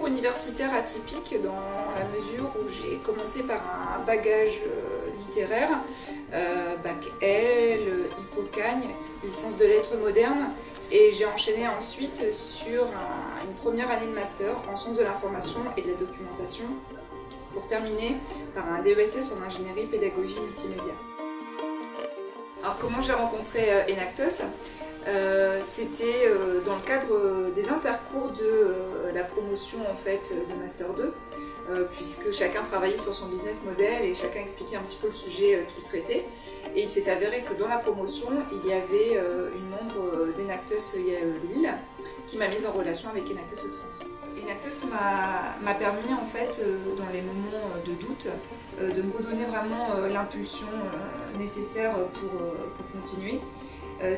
universitaire atypique dans la mesure où j'ai commencé par un bagage littéraire, bac L, Hippocagne, licence de lettres modernes, et j'ai enchaîné ensuite sur une première année de master en sciences de l'information et de la documentation pour terminer par un DESS en ingénierie pédagogie multimédia. Alors comment j'ai rencontré Enactus? C'était dans le cadre des intercours de la promotion en fait de Master 2, puisque chacun travaillait sur son business model et chacun expliquait un petit peu le sujet qu'il traitait. Et il s'est avéré que dans la promotion, il y avait une membre d'Enactus Lille qui m'a mise en relation avec Enactus Hauts-de-France. Enactus m'a permis en fait, dans les moments de doute, de me redonner vraiment l'impulsion nécessaire pour continuer.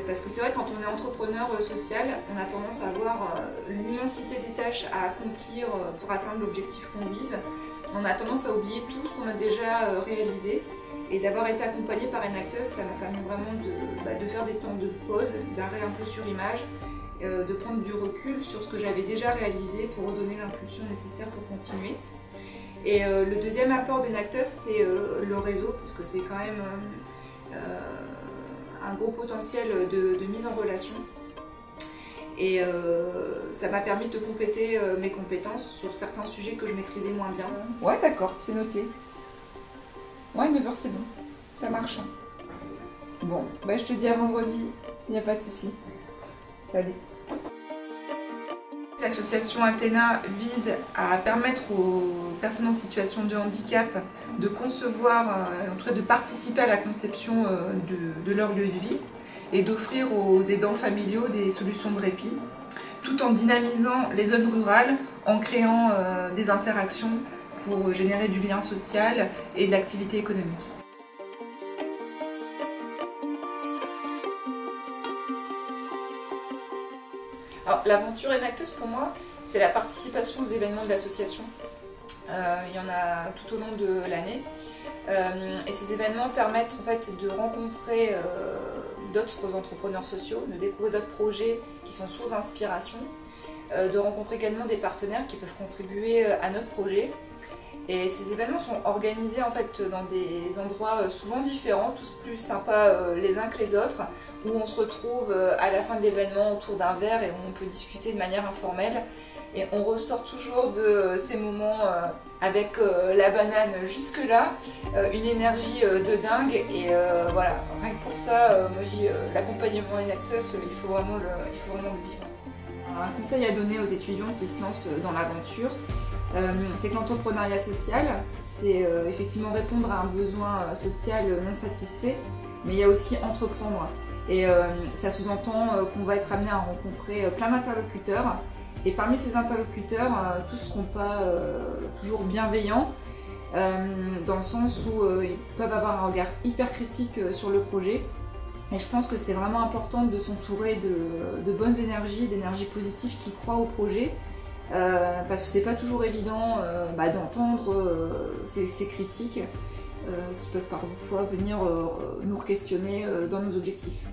Parce que c'est vrai, quand on est entrepreneur social, on a tendance à avoir l'immensité des tâches à accomplir pour atteindre l'objectif qu'on vise. On a tendance à oublier tout ce qu'on a déjà réalisé. Et d'avoir été accompagnée par Enactus, ça m'a permis vraiment de faire des temps de pause, d'arrêt un peu sur image, de prendre du recul sur ce que j'avais déjà réalisé pour redonner l'impulsion nécessaire pour continuer. Et le deuxième apport d'Enactus, c'est le réseau, parce que c'est quand même un gros potentiel de mise en relation. Et ça m'a permis de compléter mes compétences sur certains sujets que je maîtrisais moins bien. Ouais, d'accord, c'est noté. Ouais, 9h c'est bon, ça marche. Bon, bah je te dis à vendredi, il n'y a pas de souci. Salut. L'association Athéna vise à permettre aux personnes en situation de handicap de concevoir, en tout cas de participer à la conception de leur lieu de vie et d'offrir aux aidants familiaux des solutions de répit, tout en dynamisant les zones rurales, en créant des interactions pour générer du lien social et de l'activité économique. Alors, l'aventure Enactus pour moi, c'est la participation aux événements de l'association. Il y en a tout au long de l'année. Et ces événements permettent en fait de rencontrer d'autres entrepreneurs sociaux, de découvrir d'autres projets qui sont source d'inspiration, de rencontrer également des partenaires qui peuvent contribuer à notre projet. Et ces événements sont organisés en fait dans des endroits souvent différents, tous plus sympas les uns que les autres, où on se retrouve à la fin de l'événement autour d'un verre et où on peut discuter de manière informelle. Et on ressort toujours de ces moments avec la banane jusque-là, une énergie de dingue. Et voilà, rien que pour ça, moi je dis l'accompagnement Enactus, il faut vraiment le vivre. Un conseil à donner aux étudiants qui se lancent dans l'aventure, c'est que l'entrepreneuriat social, c'est effectivement répondre à un besoin social non satisfait, mais il y a aussi entreprendre. Et ça sous-entend qu'on va être amené à rencontrer plein d'interlocuteurs. Et parmi ces interlocuteurs, tous ne seront pas toujours bienveillants, dans le sens où ils peuvent avoir un regard hyper critique sur le projet. Et je pense que c'est vraiment important de s'entourer de bonnes énergies, d'énergies positives qui croient au projet, parce que c'est pas toujours évident d'entendre ces critiques qui peuvent parfois venir nous questionner dans nos objectifs.